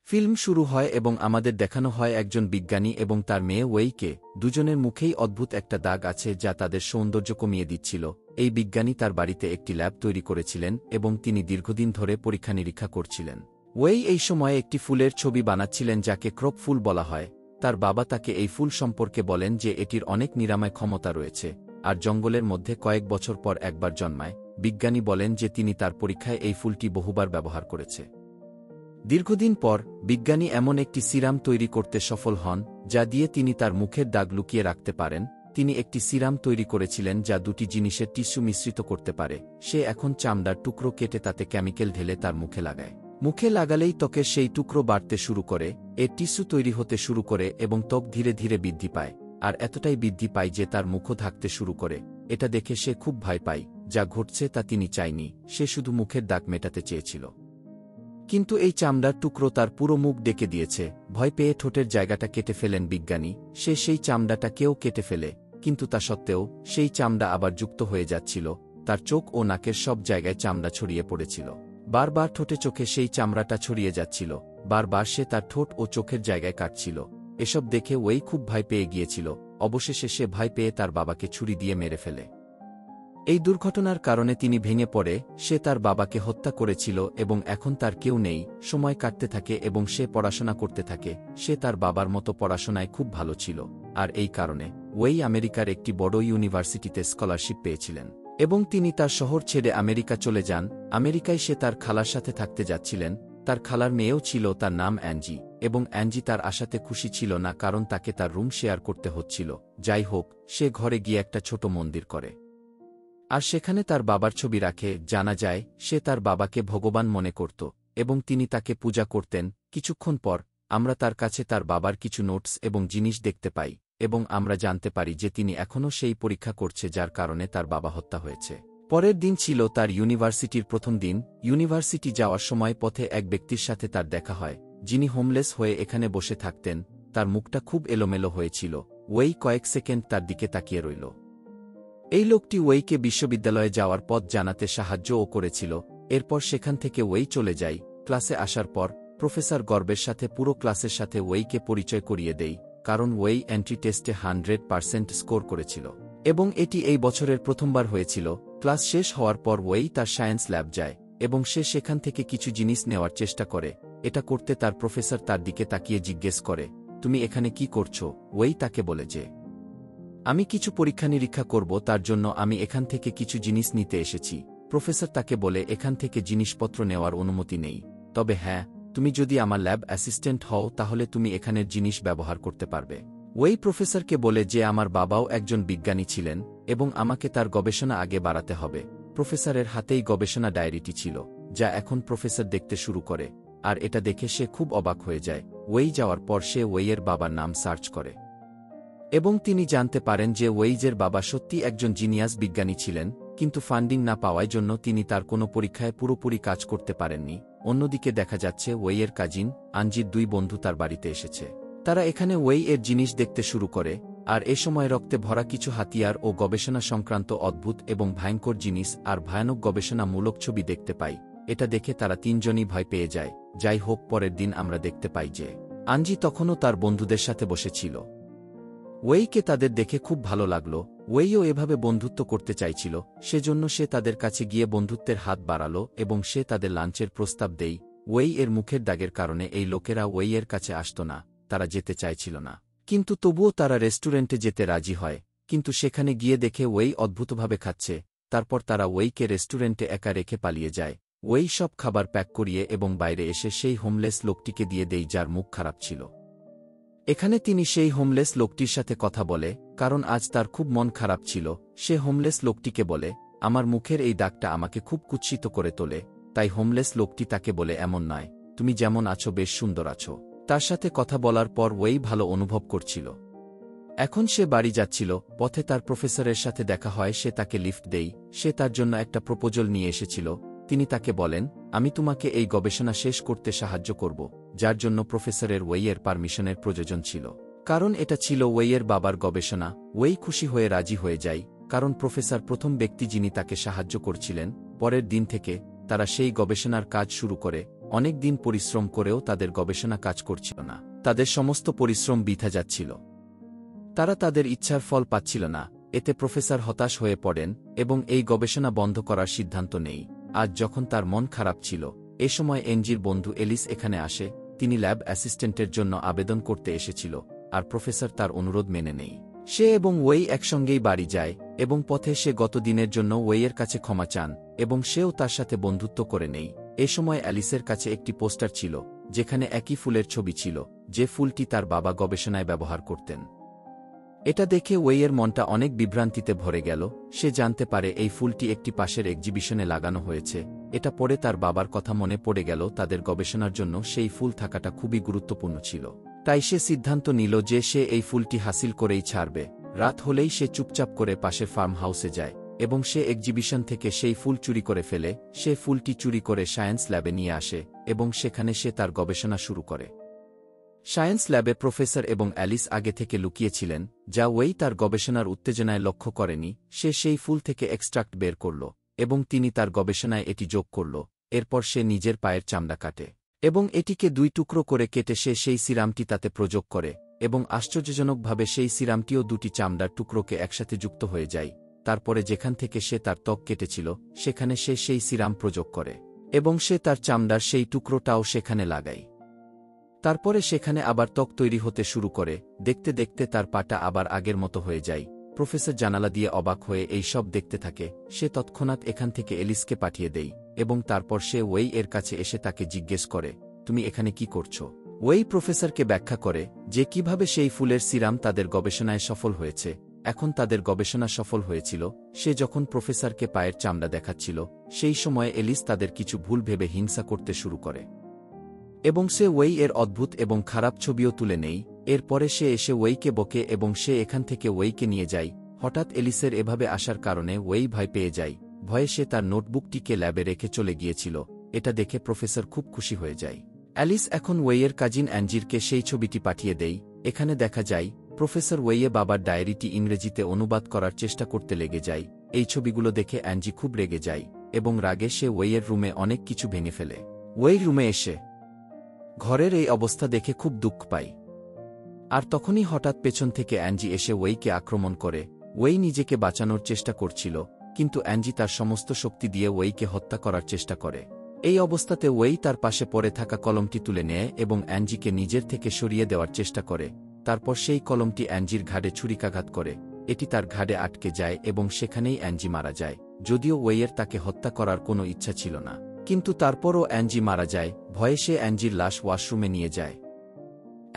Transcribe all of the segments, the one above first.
Film শুরু হয় এবং আমাদের দেখানো হয় একজন বিজ্ঞানী এবং তার মেয়ে ওয়েইকে। দুজনের মুখেই অদ্ভুত একটা দাগ আছে যা তাদের সৌন্দর্য কমিয়ে দিচ্ছিল। এই বিজ্ঞানী তার বাড়িতে একটি ল্যাব তৈরি করেছিলেন এবং তিনি দীর্ঘদিন ধরে পরীক্ষা নিরীক্ষা করছিলেন। ওয়েই এই সময়ে একটি ফুলের ছবি বানাচ্ছিলেন যাকে ক্রপ ফুল বলা হয়। তার বাবা তাকে এই ফুল সম্পর্কে বলেন যে এটির অনেক নিরাময় ক্ষমতা রয়েছে আর জঙ্গলের মধ্যে কয়েক বছর পর একবার জন্মায়। বিজ্ঞানী বলেন যে তিনি তার পরীক্ষায় এই ফুলটি বহুবার ব্যবহার করেছে। দীর্ঘদিন পর বিজ্ঞানী এমন একটি সিরাম তৈরি করতে সফল হন যা দিয়ে তিনি তার মুখের দাগ লুকিয়ে রাখতে পারেন। তিনি একটি সিরাম তৈরি করেছিলেন যা দুটি জিনিসের টিস্যু মিশ্রিত করতে পারে। সে এখন চামড়ার টুকরো কেটে তাতে কেমিক্যাল ঢেলে তার মুখে লাগায়। মুখে লাগালেই ত্বকের সেই টুকরো বাড়তে শুরু করে, এর টিস্যু তৈরি হতে শুরু করে এবং ত্বক ধীরে ধীরে বৃদ্ধি পায়। আর এতটাই বৃদ্ধি পায় যে তার মুখও থাকতে শুরু করে। এটা দেখে সে খুব ভয় পায়। যা ঘটছে তা তিনি চায়নি, সে শুধু মুখের দাগ মেটাতে চেয়েছিল। কিন্তু এই চামড়ার টুকরো তার পুরো মুখ ডেকে দিয়েছে। ভয় পেয়ে ঠোঁটের জায়গাটা কেটে ফেলেন বিজ্ঞানী। সে সেই চামড়াটাকেও কেটে ফেলে, কিন্তু তা সত্ত্বেও সেই চামড়া আবার যুক্ত হয়ে যাচ্ছিল। তার চোখ ও নাকের সব জায়গায় চামড়া ছড়িয়ে পড়েছিল। বারবার ঠোঁটে চোখে সেই চামড়াটা ছড়িয়ে যাচ্ছিল। বারবার সে তার ঠোঁট ও চোখের জায়গায় কাটছিল। এসব দেখে ওয়েই খুব ভয় পেয়ে গিয়েছিল। অবশেষে সে ভয় পেয়ে তার বাবাকে ছুরি দিয়ে মেরে ফেলে। এই দুর্ঘটনার কারণে তিনি ভেঙে পড়ে। সে তার বাবাকে হত্যা করেছিল এবং এখন তার কেউ নেই। সময় কাটতে থাকে এবং সে পড়াশোনা করতে থাকে। সে তার বাবার মতো পড়াশোনায় খুব ভালো ছিল, আর এই কারণে ওয়েই আমেরিকার একটি বড় ইউনিভার্সিটিতে স্কলারশিপ পেয়েছিলেন এবং তিনি তার শহর ছেড়ে আমেরিকা চলে যান। আমেরিকায় সে তার খালার সাথে থাকতে যাচ্ছিলেন। তার খালার মেয়েও ছিল, তার নাম অ্যাঞ্জি, এবং অ্যাঞ্জি তার আশাতে খুশি ছিল না কারণ তাকে তার রুম শেয়ার করতে হচ্ছিল। যাই হোক, সে ঘরে গিয়ে একটা ছোট মন্দির করে আর সেখানে তার বাবার ছবি রাখে। জানা যায় সে তার বাবাকে ভগবান মনে করত এবং তিনি তাকে পূজা করতেন। কিছুক্ষণ পর আমরা তার কাছে তার বাবার কিছু নোটস এবং জিনিস দেখতে পাই এবং আমরা জানতে পারি যে তিনি এখনও সেই পরীক্ষা করছে যার কারণে তার বাবা হত্যা হয়েছে। পরের দিন ছিল তার ইউনিভার্সিটির প্রথম দিন। ইউনিভার্সিটি যাওয়ার সময় পথে এক ব্যক্তির সাথে তার দেখা হয় যিনি হোমলেস হয়ে এখানে বসে থাকতেন। তার মুখটা খুব এলোমেলো হয়েছিল। ওয়েই কয়েক সেকেন্ড তার দিকে তাকিয়ে রইল। এই লোকটি ওয়েইকে বিশ্ববিদ্যালয়ে যাওয়ার পথ জানাতে সাহায্যও করেছিল। এরপর সেখান থেকে ওয়েই চলে যায়। ক্লাসে আসার পর প্রফেসর গর্বের সাথে পুরো ক্লাসের সাথে ওয়েইকে পরিচয় করিয়ে দেয়, কারণ ওয়েই এন্ট্রি টেস্টে 100% স্কোর করেছিল এবং এটি এই বছরের প্রথমবার হয়েছিল। ক্লাস শেষ হওয়ার পর ওয়েই তার সায়েন্স ল্যাব যায় এবং সে সেখান থেকে কিছু জিনিস নেওয়ার চেষ্টা করে। এটা করতে তার প্রফেসর তার দিকে তাকিয়ে জিজ্ঞেস করে, তুমি এখানে কি করছো? ওয়েই তাকে বলে যে, আমি কিছু পরীক্ষা নিরীক্ষা করব, তার জন্য আমি এখান থেকে কিছু জিনিস নিতে এসেছি। প্রফেসর তাকে বলে, এখান থেকে জিনিসপত্র নেওয়ার অনুমতি নেই, তবে হ্যাঁ, তুমি যদি আমার ল্যাব অ্যাসিস্ট্যান্ট হও তাহলে তুমি এখানের জিনিস ব্যবহার করতে পারবে। ওয়েই প্রফেসরকে বলে যে আমার বাবাও একজন বিজ্ঞানী ছিলেন এবং আমাকে তার গবেষণা আগে বাড়াতে হবে। প্রফেসরের হাতেই গবেষণা ডায়েরিটি ছিল, যা এখন প্রফেসর দেখতে শুরু করে, আর এটা দেখে সে খুব অবাক হয়ে যায়। ওয়েই যাওয়ার পর সে ওয়েইয়ের বাবার নাম সার্চ করে এবং তিনি জানতে পারেন যে ওয়েইজের বাবা সত্যি একজন জিনিয়াস বিজ্ঞানী ছিলেন, কিন্তু ফান্ডিং না পাওয়ার জন্য তিনি তার কোনো পরীক্ষায় পুরোপুরি কাজ করতে পারেননি। অন্যদিকে দেখা যাচ্ছে ওয়েইয়ের কাজিন আঞ্জির 2 বন্ধু তার বাড়িতে এসেছে। তারা এখানে ওয়েই এর জিনিস দেখতে শুরু করে, আর এ সময় রক্তে ভরা কিছু হাতিয়ার ও গবেষণা সংক্রান্ত অদ্ভুত এবং ভয়ঙ্কর জিনিস আর ভয়ানক গবেষণামূলক ছবি দেখতে পাই। এটা দেখে তারা 3 জনই ভয় পেয়ে যায়। যাই হোক, পরের দিন আমরা দেখতে পাই যে আঞ্জি তখনও তার বন্ধুদের সাথে বসেছিল। ওয়েইকে তাদের দেখে খুব ভালো লাগল। ওয়েইও এভাবে বন্ধুত্ব করতে চাইছিল, সেজন্য সে তাদের কাছে গিয়ে বন্ধুত্বের হাত বাড়াল এবং সে তাদের লাঞ্চের প্রস্তাব দেয়। ওয়েই এর মুখের দাগের কারণে এই লোকেরা ওয়েইয়ের কাছে আসত না, তারা যেতে চাইছিল না, কিন্তু তবুও তারা রেস্টুরেন্টে যেতে রাজি হয়। কিন্তু সেখানে গিয়ে দেখে ওয়েই অদ্ভুতভাবে খাচ্ছে। তারপর তারা ওয়েইকে রেস্টুরেন্টে একা রেখে পালিয়ে যায়। ওয়েই সব খাবার প্যাক করিয়ে এবং বাইরে এসে সেই হোমলেস লোকটিকে দিয়ে দেয় যার মুখ খারাপ ছিল। এখানে তিনি সেই হোমলেস লোকটির সাথে কথা বলে, কারণ আজ তার খুব মন খারাপ ছিল। সে হোমলেস লোকটিকে বলে, আমার মুখের এই দাগটা আমাকে খুব কুৎসিত করে তোলে। তাই হোমলেস লোকটি তাকে বলে, এমন নয়, তুমি যেমন আছো বেশ সুন্দর আছো। তার সাথে কথা বলার পর ওয়েই ভালো অনুভব করছিল। এখন সে বাড়ি যাচ্ছিল, পথে তার প্রফেসরের সাথে দেখা হয়। সে তাকে লিফট দেয়। সে তার জন্য একটা প্রপোজাল নিয়ে এসেছিল। তিনি তাকে বলেন, আমি তোমাকে এই গবেষণা শেষ করতে সাহায্য করব, যার জন্য প্রফেসরের ওয়েইয়ের পারমিশনের প্রয়োজন ছিল, কারণ এটা ছিল ওয়েইয়ের বাবার গবেষণা। ওয়েই খুশি হয়ে রাজি হয়ে যায়, কারণ প্রফেসর প্রথম ব্যক্তি যিনি তাকে সাহায্য করছিলেন। পরের দিন থেকে তারা সেই গবেষণার কাজ শুরু করে। অনেক দিন পরিশ্রম করেও তাদের গবেষণা কাজ করছিল না। তাদের সমস্ত পরিশ্রম বৃথা যাচ্ছিল। তারা তাদের ইচ্ছার ফল পাচ্ছিল না। এতে প্রফেসর হতাশ হয়ে পড়েন এবং এই গবেষণা বন্ধ করার সিদ্ধান্ত নেই। আজ যখন তার মন খারাপ ছিল, এ সময় এনজির বন্ধু এলিস এখানে আসে। তিনি ল্যাব অ্যাসিস্ট্যান্টের জন্য আবেদন করতে এসেছিল, আর প্রফেসর তার অনুরোধ মেনে নেই। সে এবং ওয়েই একসঙ্গেই বাড়ি যায় এবং পথে সে গত দিনের জন্য ওয়েইয়ের কাছে ক্ষমা চান এবং সেও তার সাথে বন্ধুত্ব করে নেই। এ সময় অ্যালিসের কাছে একটি পোস্টার ছিল, যেখানে একই ফুলের ছবি ছিল, যে ফুলটি তার বাবা গবেষণায় ব্যবহার করতেন। এটা দেখে ওয়েইয়ের মনটা অনেক বিভ্রান্তিতে ভরে গেল। সে জানতে পারে এই ফুলটি একটি পাশের এক্সিবিশনে লাগানো হয়েছে। এটা পড়ে তার বাবার কথা মনে পড়ে গেল। তাদের গবেষণার জন্য সেই ফুল থাকাটা খুবই গুরুত্বপূর্ণ ছিল। তাই সে সিদ্ধান্ত নিল যে সে এই ফুলটি হাসিল করেই ছাড়বে। রাত হলেই সে চুপচাপ করে পাশের ফার্ম হাউসে যায় এবং সে এক্সিবিশন থেকে সেই ফুল চুরি করে ফেলে। সে ফুলটি চুরি করে সায়েন্স ল্যাবে নিয়ে আসে এবং সেখানে সে তার গবেষণা শুরু করে। সায়েন্স ল্যাবে প্রফেসর এবং অ্যালিস আগে থেকে লুকিয়েছিলেন, যা ওয়েই তার গবেষণার উত্তেজনায় লক্ষ্য করেনি। সে সেই ফুল থেকে এক্সট্রাক্ট বের করল এবং তিনি তার গবেষণায় এটি যোগ করল। এরপর সে নিজের পায়ের চামড়া কাটে এবং এটিকে 2 টুকরো করে কেটে সে সেই সিরামটি তাতে প্রয়োগ করে এবং আশ্চর্যজনকভাবে সেই সিরামটিও 2টি চামড়ার টুকরোকে একসাথে যুক্ত হয়ে যায়। তারপরে যেখান থেকে সে তার ত্বক কেটেছিল সেখানে সে সেই সিরাম প্রয়োগ করে এবং সে তার চামড়ার সেই টুকরোটাও সেখানে লাগায়। তারপরে সেখানে আবার ত্বক তৈরি হতে শুরু করে। দেখতে দেখতে তার পাটা আবার আগের মতো হয়ে যায়। প্রফেসর জানালা দিয়ে অবাক হয়ে এই সব দেখতে থাকে। সে তৎক্ষণাৎ এখান থেকে এলিসকে পাঠিয়ে দেয় এবং তারপর সে ওয়েই এর কাছে এসে তাকে জিজ্ঞেস করে, তুমি এখানে কি করছো? ওয়েই প্রফেসরকে ব্যাখ্যা করে যে কিভাবে সেই ফুলের সিরাম তাদের গবেষণায় সফল হয়েছে। এখন তাদের গবেষণা সফল হয়েছিল। সে যখন প্রফেসরকে পায়ের চামড়া দেখাচ্ছিল, সেই সময়ে এলিস তাদের কিছু ভুল ভেবে হিংসা করতে শুরু করে এবং সে ওয়েই এর অদ্ভুত এবং খারাপ ছবিও তুলে নেই। এরপরে সে এসে ওয়েইকে বকে এবং সে এখান থেকে ওয়েইকে নিয়ে যায়। হঠাৎ এলিসের এভাবে আসার কারণে ওয়েই ভয় পেয়ে যায়। ভয়ে সে তার নোটবুকটিকে ল্যাবে রেখে চলে গিয়েছিল। এটা দেখে প্রফেসর খুব খুশি হয়ে যায়। অ্যালিস এখন ওয়েইয়ের কাজিন অ্যাঞ্জিরকে সেই ছবিটি পাঠিয়ে দেয়। এখানে দেখা যায় প্রফেসর ওয়েইয়ে বাবার ডায়েরিটি ইংরেজিতে অনুবাদ করার চেষ্টা করতে লেগে যায়। এই ছবিগুলো দেখে অ্যাঞ্জি খুব রেগে যায় এবং রাগে সে ওয়েইয়ের রুমে অনেক কিছু ভেঙে ফেলে। ওয়েই রুমে এসে ঘরের এই অবস্থা দেখে খুব দুঃখ পায়। আর তখনই হঠাৎ পেছন থেকে অ্যাঞ্জি এসে ওয়েইকে আক্রমণ করে। ওয়েই নিজেকে বাঁচানোর চেষ্টা করছিল, কিন্তু অ্যাঞ্জি তার সমস্ত শক্তি দিয়ে ওয়েইকে হত্যা করার চেষ্টা করে। এই অবস্থাতে ওয়েই তার পাশে পড়ে থাকা কলমটি তুলে নেয় এবং অ্যাঞ্জিকে নিজের থেকে সরিয়ে দেওয়ার চেষ্টা করে। তারপর সেই কলমটি অ্যাঞ্জির ঘাড়ে ছুরিকাঘাত করে। এটি তার ঘাড়ে আটকে যায় এবং সেখানেই অ্যাঞ্জি মারা যায়। যদিও ওয়েইয়ের তাকে হত্যা করার কোনো ইচ্ছা ছিল না, কিন্তু তারপরও অ্যাঞ্জি মারা যায়। ভয়ে সে অ্যাঞ্জির লাশ ওয়াশরুমে নিয়ে যায়।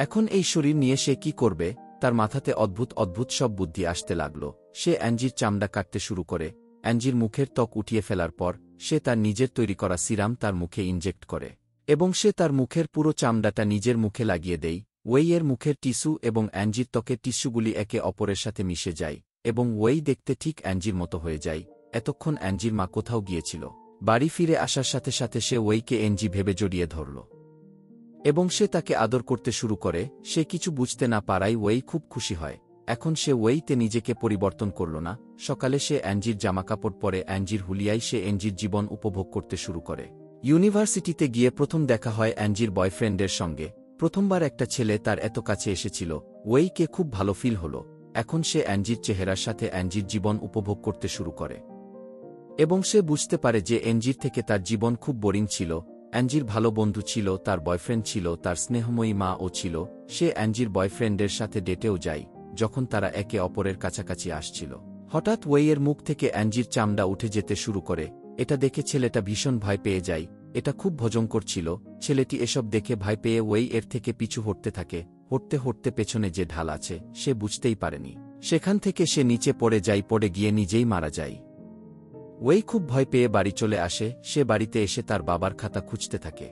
এখন এই শরীর নিয়ে সে কি করবে? তার মাথাতে অদ্ভুত অদ্ভুত সব বুদ্ধি আসতে লাগল। সে অ্যাঞ্জির চামড়া কাটতে শুরু করে। অ্যাঞ্জির মুখের ত্বক উঠিয়ে ফেলার পর সে তার নিজের তৈরি করা সিরাম তার মুখে ইনজেক্ট করে এবং সে তার মুখের পুরো চামড়াটা নিজের মুখে লাগিয়ে দেয়। ওয়েইয়ের মুখের টিস্যু এবং অ্যাঞ্জির ত্বকের টিস্যুগুলি একে অপরের সাথে মিশে যায় এবং ওয়েই দেখতে ঠিক অ্যাঞ্জির মতো হয়ে যায়। এতক্ষণ অ্যাঞ্জির মা কোথাও গিয়েছিল। বাড়ি ফিরে আসার সাথে সাথে সে ওয়েইকে অ্যাঞ্জি ভেবে জড়িয়ে ধরল এবং সে তাকে আদর করতে শুরু করে। সে কিছু বুঝতে না পারায় ওয়েই খুব খুশি হয়। এখন সে ওয়েইতে নিজেকে পরিবর্তন করল না। সকালে সে অ্যাঞ্জির জামাকাপড় পরে অ্যাঞ্জির হুলিয়ায় সে অ্যাঞ্জির জীবন উপভোগ করতে শুরু করে। ইউনিভার্সিটিতে গিয়ে প্রথম দেখা হয় অ্যাঞ্জির বয়ফ্রেন্ডের সঙ্গে। প্রথমবার একটা ছেলে তার এত কাছে এসেছিল। ওয়েইকে খুব ভালো ফিল হল। এখন সে অ্যাঞ্জির চেহারার সাথে অ্যাঞ্জির জীবন উপভোগ করতে শুরু করে এবং সে বুঝতে পারে যে অ্যাঞ্জির থেকে তার জীবন খুব বোরিং ছিল। অ্যাঞ্জির ভালো বন্ধু ছিল, তার বয়ফ্রেন্ড ছিল, তার স্নেহময়ী মা ও ছিল। সে অ্যাঞ্জির বয়ফ্রেন্ডের সাথে ডেটেও যায় যখন তারা একে অপরের কাছাকাছি আসছিল। হঠাৎ ওয়েইয়ের মুখ থেকে অ্যাঞ্জির চামড়া উঠে যেতে শুরু করে। এটা দেখে ছেলেটা ভীষণ ভয় পেয়ে যায়। এটা খুব ভয়ঙ্কর ছিল। ছেলেটি এসব দেখে ভয় পেয়ে ওয়েই এর থেকে পিছু হটতে থাকে। হটতে হটতে পেছনে যে ঢাল আছে সে বুঝতেই পারেনি। সেখান থেকে সে নিচে পড়ে যায়, পড়ে গিয়ে নিজেই মারা যায়। ওয়েই খুব ভয় পেয়ে বাড়ি চলে আসে। সে বাড়িতে এসে তার বাবার খাতা খুঁজতে থাকে,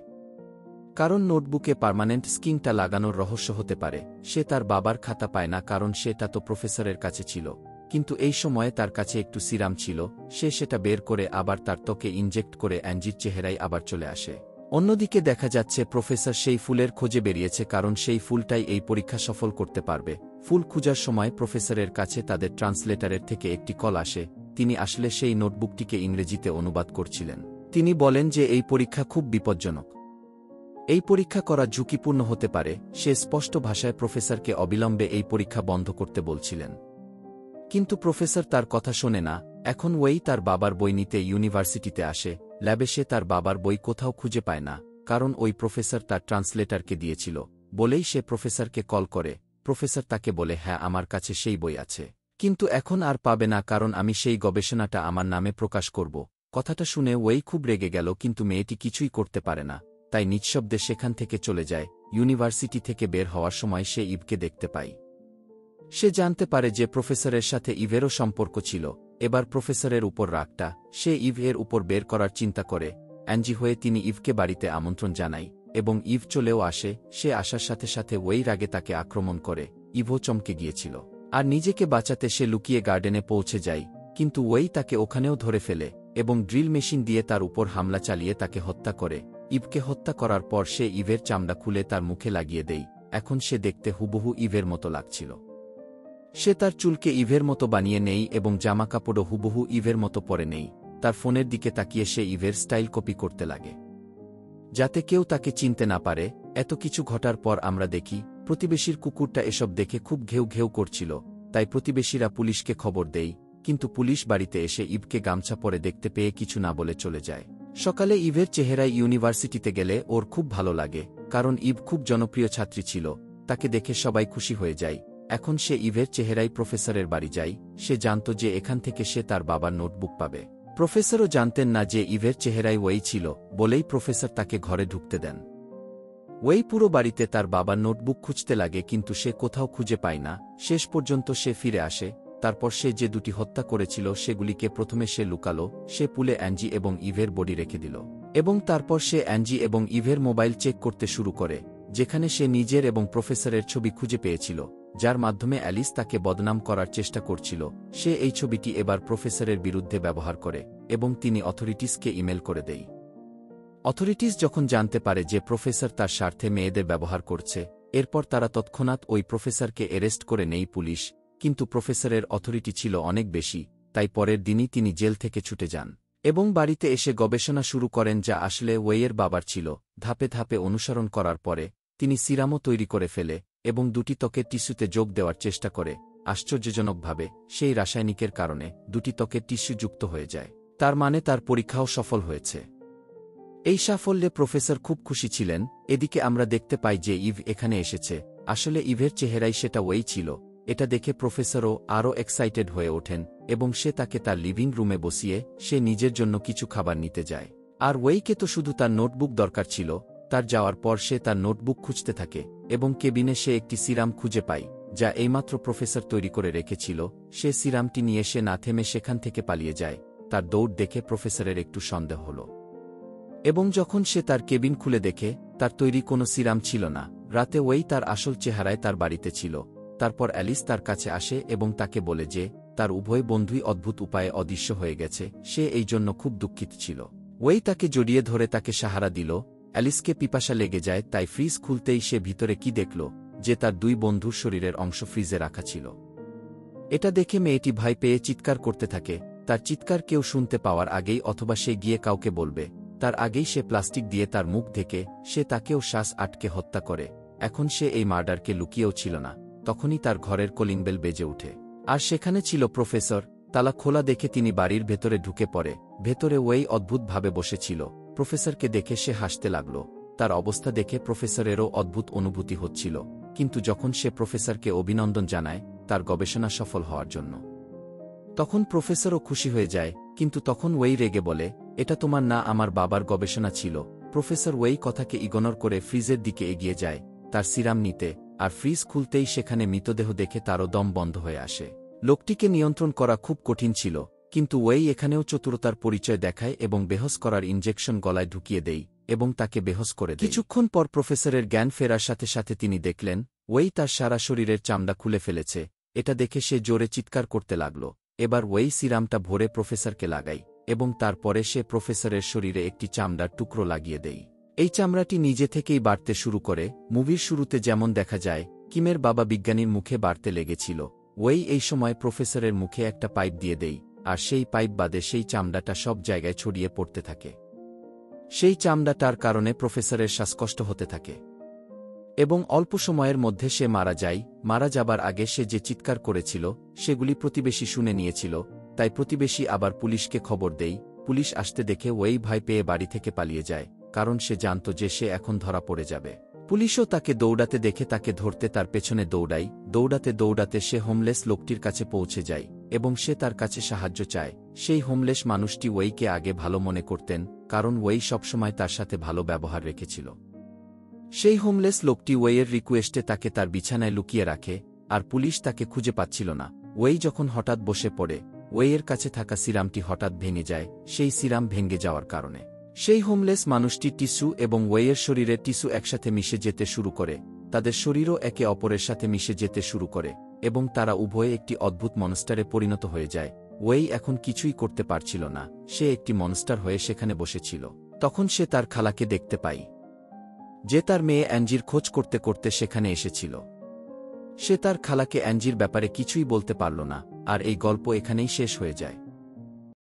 কারণ নোটবুকে পার্মানেন্ট স্কিংটা লাগানোর রহস্য হতে পারে। সে তার বাবার খাতা পায় না, কারণ সেটা তো প্রফেসরের কাছে ছিল। কিন্তু এই সময়ে তার কাছে একটু সিরাম ছিল। সে সেটা বের করে আবার তার ত্বকে ইনজেক্ট করে অ্যাঞ্জির চেহারায় আবার চলে আসে। অন্যদিকে দেখা যাচ্ছে প্রফেসর সেই ফুলের খোঁজে বেরিয়েছে, কারণ সেই ফুলটাই এই পরীক্ষা সফল করতে পারবে। ফুল খোঁজার সময় প্রফেসরের কাছে তাদের ট্রান্সলেটারের থেকে একটি কল আসে। তিনি আসলে সেই নোটবুকটিকে ইংরেজিতে অনুবাদ করছিলেন। তিনি বলেন যে এই পরীক্ষা খুব বিপজ্জনক। এই পরীক্ষা করা ঝুঁকিপূর্ণ হতে পারে। সে স্পষ্ট ভাষায় প্রফেসরকে অবিলম্বে এই পরীক্ষা বন্ধ করতে বলছিলেন। কিন্তু প্রফেসর তার কথা শোনে না। এখন ওয়েই তার বাবার বই নিতে ইউনিভার্সিটিতে আসে। ল্যাবে সে তার বাবার বই কোথাও খুঁজে পায় না, কারণ ওই প্রফেসর তার ট্রান্সলেটরকে দিয়েছিল বলেই সে প্রফেসরকে কল করে। প্রফেসর তাকে বলে, হ্যাঁ, আমার কাছে সেই বই আছে, কিন্তু এখন আর পাবে না, কারণ আমি সেই গবেষণাটা আমার নামে প্রকাশ করব। কথাটা শুনে ওয়েই খুব রেগে গেল, কিন্তু মেয়েটি কিছুই করতে পারে না, তাই নিঃশব্দে সেখান থেকে চলে যায়। ইউনিভার্সিটি থেকে বের হওয়ার সময় সে ইভকে দেখতে পায়। সে জানতে পারে যে প্রফেসরের সাথে ইভেরও সম্পর্ক ছিল। এবার প্রফেসরের উপর রাগটা সে ইভ এর উপর বের করার চিন্তা করে। অ্যাঞ্জি হয়ে তিনি ইভকে বাড়িতে আমন্ত্রণ জানায় এবং ইভ চলেও আসে। সে আসার সাথে সাথে ওই রাগে তাকে আক্রমণ করে। ইভও চমকে গিয়েছিল, আর নিজেকে বাঁচাতে সে লুকিয়ে গার্ডেনে পৌঁছে যায়, কিন্তু ওই তাকে ওখানেও ধরে ফেলে এবং ড্রিল মেশিন দিয়ে তার উপর হামলা চালিয়ে তাকে হত্যা করে। ইভকে হত্যা করার পর সে ইভের চামড়া খুলে তার মুখে লাগিয়ে দেয়। এখন সে দেখতে হুবহু ইভের মতো লাগছিল। সে তার চুলকে ইভের মতো বানিয়ে নেই এবং জামাকাপড়ও হুবহু ইভের মতো পরে নেই। তার ফোনের দিকে তাকিয়ে সে ইভের স্টাইল কপি করতে লাগে, যাতে কেউ তাকে চিনতে না পারে। এত কিছু ঘটার পর আমরা দেখি প্রতিবেশীর কুকুরটা এসব দেখে খুব ঘেউ ঘেউ করছিল, তাই প্রতিবেশীরা পুলিশকে খবর দেয়। কিন্তু পুলিশ বাড়িতে এসে ইভকে গামছা পরে দেখতে পেয়ে কিছু না বলে চলে যায়। সকালে ইভের চেহারায় ইউনিভার্সিটিতে গেলে ওর খুব ভালো লাগে, কারণ ইভ খুব জনপ্রিয় ছাত্রী ছিল। তাকে দেখে সবাই খুশি হয়ে যায়। এখন সে ইভের চেহারায় প্রফেসরের বাড়ি যায়। সে জানত যে এখান থেকে সে তার বাবার নোটবুক পাবে। প্রফেসরও জানতেন না যে ইভের চেহারায় ওয়েই ছিল, বলেই প্রফেসর তাকে ঘরে ঢুকতে দেন। ওয়েই পুরো বাড়িতে তার বাবার নোটবুক খুঁজতে লাগে, কিন্তু সে কোথাও খুঁজে পায় না। শেষ পর্যন্ত সে ফিরে আসে। তারপর সে যে দুটি হত্যা করেছিল সেগুলিকে প্রথমে সে লুকালো। সে পুলে অ্যাঞ্জি এবং ইভের বডি রেখে দিল, এবং তারপর সে অ্যাঞ্জি এবং ইভের মোবাইল চেক করতে শুরু করে, যেখানে সে নিজের এবং প্রফেসরের ছবি খুঁজে পেয়েছিল, যার মাধ্যমে অ্যালিস তাকে বদনাম করার চেষ্টা করছিল। সে এই ছবিটি এবার প্রফেসরের বিরুদ্ধে ব্যবহার করে এবং তিনি অথরিটিসকে ইমেল করে দেয়। অথরিটিস যখন জানতে পারে যে প্রফেসর তার স্বার্থে মেয়েদের ব্যবহার করছে, এরপর তারা তৎক্ষণাৎ ওই প্রফেসরকে অ্যারেস্ট করে নেয় পুলিশ। কিন্তু প্রফেসরের অথরিটি ছিল অনেক বেশি, তাই পরের দিনই তিনি জেল থেকে ছুটে যান এবং বাড়িতে এসে গবেষণা শুরু করেন, যা আসলে ওয়েয়ের বাবার ছিল। ত্ধাপে ধাপে অনুসরণ করার পরে তিনি সিরামও তৈরি করে ফেলে এবং দুটি ত্বকের টিস্যুতে যোগ দেওয়ার চেষ্টা করে। আশ্চর্যজনকভাবে সেই রাসায়নিকের কারণে দুটি ত্বকের টিস্যু যুক্ত হয়ে যায়। তার মানে তার পরীক্ষাও সফল হয়েছে। এই সাফল্যে প্রফেসর খুব খুশি ছিলেন। এদিকে আমরা দেখতে পাই যে ইভ এখানে এসেছে। আসলে ইভের চেহারায় সেটা ওয়েই ছিল। এটা দেখে প্রফেসরও আরও এক্সাইটেড হয়ে ওঠেন এবং সে তাকে তার লিভিং রুমে বসিয়ে সে নিজের জন্য কিছু খাবার নিতে যায়। আর ওয়েইকে তো শুধু তার নোটবুক দরকার ছিল। তার যাওয়ার পর সে তার নোটবুক খুঁজতে থাকে এবং কেবিনে সে একটি সিরাম খুঁজে পায়, যা এইমাত্র প্রফেসর তৈরি করে রেখেছিল। সে সিরামটি নিয়ে সে না থেমে সেখান থেকে পালিয়ে যায়। তার দৌড় দেখে প্রফেসরের একটু সন্দেহ হল, এবং যখন সে তার কেবিন খুলে দেখে তার তৈরি কোনো সিরাম ছিল না। রাতে ওয়েই তার আসল চেহারায় তার বাড়িতে ছিল। তারপর অ্যালিস তার কাছে আসে এবং তাকে বলে যে তার উভয় বন্ধুই অদ্ভুত উপায়ে অদৃশ্য হয়ে গেছে। সে এই জন্য খুব দুঃখিত ছিল। ওয়েই তাকে জড়িয়ে ধরে তাকে সাহারা দিল। অ্যালিসকে পিপাসা লেগে যায়, তাই ফ্রিজ খুলতেই সে ভিতরে কি দেখল যে তার দুই বন্ধুর শরীরের অংশ ফ্রিজে রাখা ছিল। এটা দেখে মেয়েটি ভয় পেয়ে চিৎকার করতে থাকে। তার চিৎকার কেউ শুনতে পাওয়ার আগেই অথবা সে গিয়ে কাউকে বলবে, তার আগেই সে প্লাস্টিক দিয়ে তার মুখ ঢেকে সে তাকেও শ্বাস আটকে হত্যা করে। এখন সে এই মার্ডারকে লুকিয়েও ছিল না। তখনই তার ঘরের কলিং বেল বেজে ওঠে, আর সেখানে ছিল প্রফেসর। তালা খোলা দেখে তিনি বাড়ির ভেতরে ঢুকে পড়ে। ভেতরে ওয়েই অদ্ভুতভাবে বসেছিল। প্রফেসরকে দেখে সে হাসতে লাগল। তার অবস্থা দেখে প্রফেসরেরও অদ্ভুত অনুভূতি হচ্ছিল, কিন্তু যখন সে প্রফেসরকে অভিনন্দন জানায় তার গবেষণা সফল হওয়ার জন্য, তখন প্রফেসরও খুশি হয়ে যায়। কিন্তু তখন ওয়েই রেগে বলে, এটা তোমার না, আমার বাবার গবেষণা ছিল। প্রফেসর ওয়েই কথাকে ইগনোর করে ফ্রিজের দিকে এগিয়ে যায় তার সিরাম নিতে, আর ফ্রিজ খুলতেই সেখানে মৃতদেহ দেখে তারও দম বন্ধ হয়ে আসে। লোকটিকে নিয়ন্ত্রণ করা খুব কঠিন ছিল, কিন্তু ওয়েই এখানেও চতুরতার পরিচয় দেখায় এবং বেহোশ করার ইনজেকশন গলায় ঢুকিয়ে দেয় এবং তাকে বেহোশ করে দেয়। কিছুক্ষণ পর প্রফেসরের জ্ঞান ফেরার সাথে সাথে তিনি দেখলেন ওয়েই তার সারা শরীরের চামড়া খুলে ফেলেছে। এটা দেখে সে জোরে চিৎকার করতে লাগল। এবার ওয়েই সিরামটা ভরে প্রফেসরকে লাগায় এবং তারপরে সে প্রফেসরের শরীরে একটি চামড়ার টুকরো লাগিয়ে দেয়। এই চামড়াটি নিজে থেকেই বাড়তে শুরু করে। মুভির শুরুতে যেমন দেখা যায় কিমের বাবা বিজ্ঞানীর মুখে বাড়তে লেগেছিল, ওয়েই এই সময় প্রফেসরের মুখে একটা পাইপ দিয়ে দেয়, আর সেই পাইপ বাদে সেই চামড়াটা সব জায়গায় ছড়িয়ে পড়তে থাকে। সেই চামড়াটার কারণে প্রফেসরের শ্বাসকষ্ট হতে থাকে এবং অল্প সময়ের মধ্যে সে মারা যায়। মারা যাবার আগে সে যে চিৎকার করেছিল সেগুলি প্রতিবেশী শুনে নিয়েছিল, তাই প্রতিবেশী আবার পুলিশকে খবর দেয়। পুলিশ আসতে দেখে ওই ভয় পেয়ে বাড়ি থেকে পালিয়ে যায়, কারণ সে জানত যে সে এখন ধরা পড়ে যাবে। পুলিশও তাকে দৌড়াতে দেখে তাকে ধরতে তার পেছনে দৌড়ায়। দৌড়াতে দৌড়াতে সে হোমলেস লোকটির কাছে পৌঁছে যায় এবং সে তার কাছে সাহায্য চায়। সেই হোমলেস মানুষটি ওয়েইকে আগে ভালো মনে করতেন, কারণ ওয়েই সবসময় তার সাথে ভালো ব্যবহার রেখেছিল। সেই হোমলেস লোকটি ওয়েয়ের রিকোয়েস্টে তাকে তার বিছানায় লুকিয়ে রাখে, আর পুলিশ তাকে খুঁজে পাচ্ছিল না। ওয়েই যখন হঠাৎ বসে পড়ে, ওয়েয়ের কাছে থাকা সিরামটি হঠাৎ ভেঙে যায়। সেই সিরাম ভেঙে যাওয়ার কারণে সেই হোমলেস মানুষটি টিস্যু এবং ওয়েয়ের শরীরের টিস্যু একসাথে মিশে যেতে শুরু করে। তাদের শরীরও একে অপরের সাথে মিশে যেতে শুরু করে এবং তারা উভয়ে একটি অদ্ভুত মনস্টারে পরিণত হয়ে যায়। ওয়েই এখন কিছুই করতে পারছিল না, সে একটি মনস্টার হয়ে সেখানে বসেছিল। তখন সে তার খালাকে দেখতে পায়, যে তার মেয়ে অ্যাঞ্জির খোঁজ করতে করতে সেখানে এসেছিল। সে তার খালাকে অ্যাঞ্জির ব্যাপারে কিছুই বলতে পারল না, আর এই গল্প এখানেই শেষ হয়ে যায়।